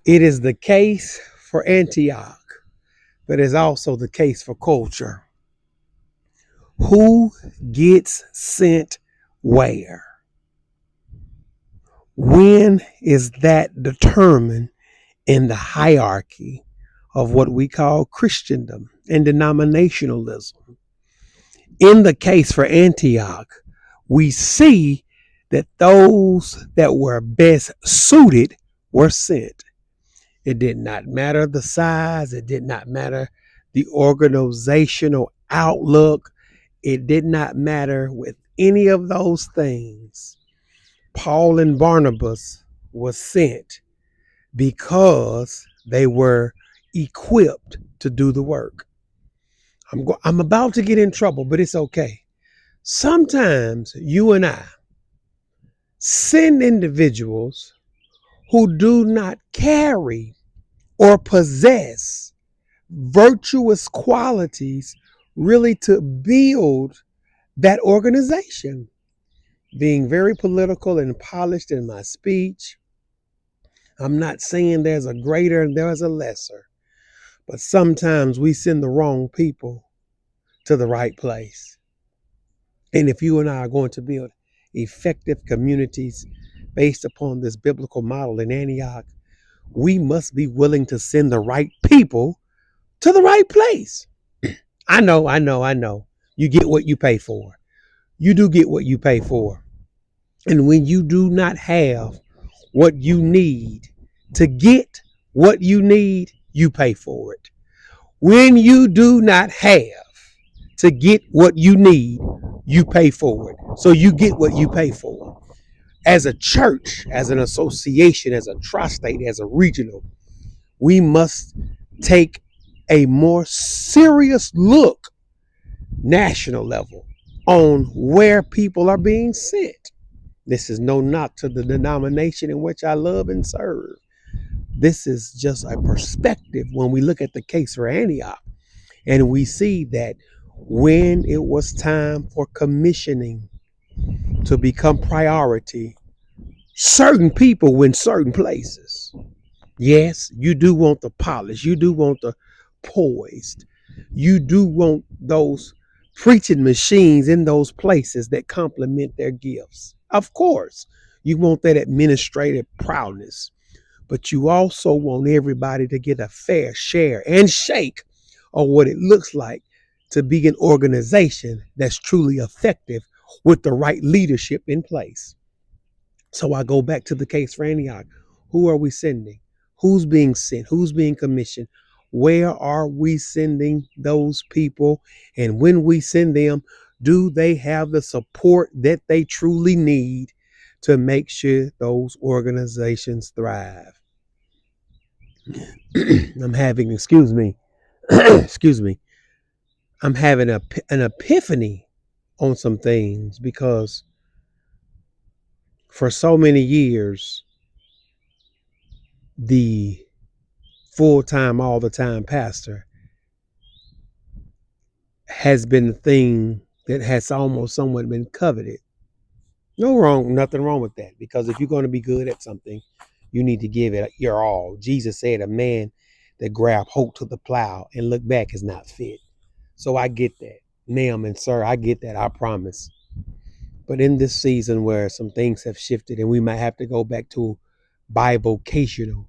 It is the case for Antioch, but it's also the case for culture. Who gets sent where? When is that determined in the hierarchy of what we call Christendom and denominationalism? In the case for Antioch, we see that those that were best suited were sent. It did not matter the size, it did not matter the organizational outlook, it did not matter with any of those things. Paul and Barnabas was sent because they were equipped to do the work. I'm about to get in trouble, but it's okay. Sometimes you and I send individuals who do not carry or possess virtuous qualities really to build that organization. Being very political and polished in my speech, I'm not saying there's a greater and there's a lesser, but sometimes we send the wrong people to the right place. And if you and I are going to build effective communities based upon this biblical model in Antioch, we must be willing to send the right people to the right place. I know. You get what you pay for. You do get what you pay for. And when you do not have what you need to get what you need, you pay for it. When you do not have to get what you need, you pay for it. So you get what you pay for. As a church, as an association, as a tri-state, as a regional, we must take a more serious look, national level, on where people are being sent. This is no knock to the denomination in which I love and serve. This is just a perspective when we look at the case for Antioch and we see that when it was time for commissioning to become priority, certain people went certain places. Yes, you do want the polish, you do want the poised, you do want those preaching machines in those places that complement their gifts. Of course, you want that administrative prowess, but you also want everybody to get a fair share and shake of what it looks like to be an organization that's truly effective with the right leadership in place. So I go back to the case for Antioch. Who are we sending? Who's being sent? Who's being commissioned? Where are we sending those people? And when we send them, do they have the support that they truly need to make sure those organizations thrive? I'm having, excuse me, I'm having an epiphany on some things because for so many years, the full time, all the time pastor has been the thing that has almost somewhat been coveted. Nothing wrong with that. Because if you're going to be good at something, you need to give it your all. Jesus said, "A man that grab hold to the plow and look back is not fit." So I get that, ma'am and sir. I get that. I promise. But in this season where some things have shifted and we might have to go back to bivocational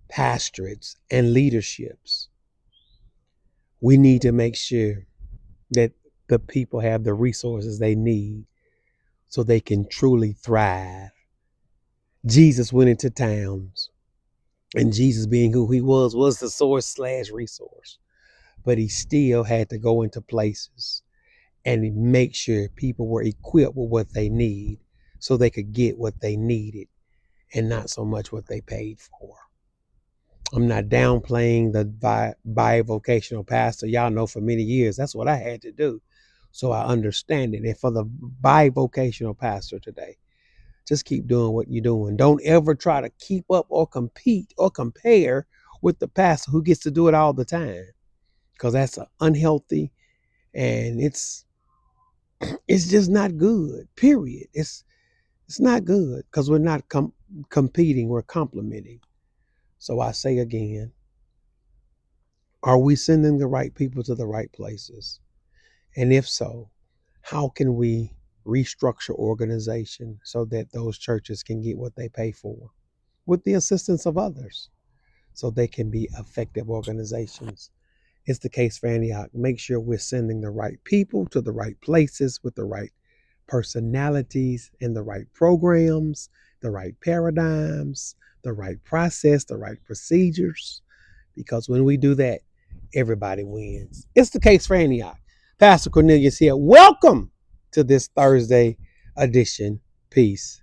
pastorates and leaderships, we need to make sure that the people have the resources they need so they can truly thrive. Jesus went into towns, and Jesus, being who he was the source/resource. But he still had to go into places and make sure people were equipped with what they need so they could get what they needed and not so much what they paid for. I'm not downplaying the bivocational pastor. Y'all know for many years, that's what I had to do. So I understand it. And for the bivocational pastor today, just keep doing what you're doing. Don't ever try to keep up or compete or compare with the pastor who gets to do it all the time. Because that's unhealthy and it's just not good. Period. It's not good because we're not competing, we're complementing. So I say again, are we sending the right people to the right places? And if so, how can we restructure organization so that those churches can get what they pay for with the assistance of others so they can be effective organizations? It's the case for Antioch. Make sure we're sending the right people to the right places with the right personalities and the right programs, the right paradigms, the right process, the right procedures. Because when we do that, everybody wins. It's the case for Antioch. Pastor Cornelius here. Welcome to this Thursday edition. Peace.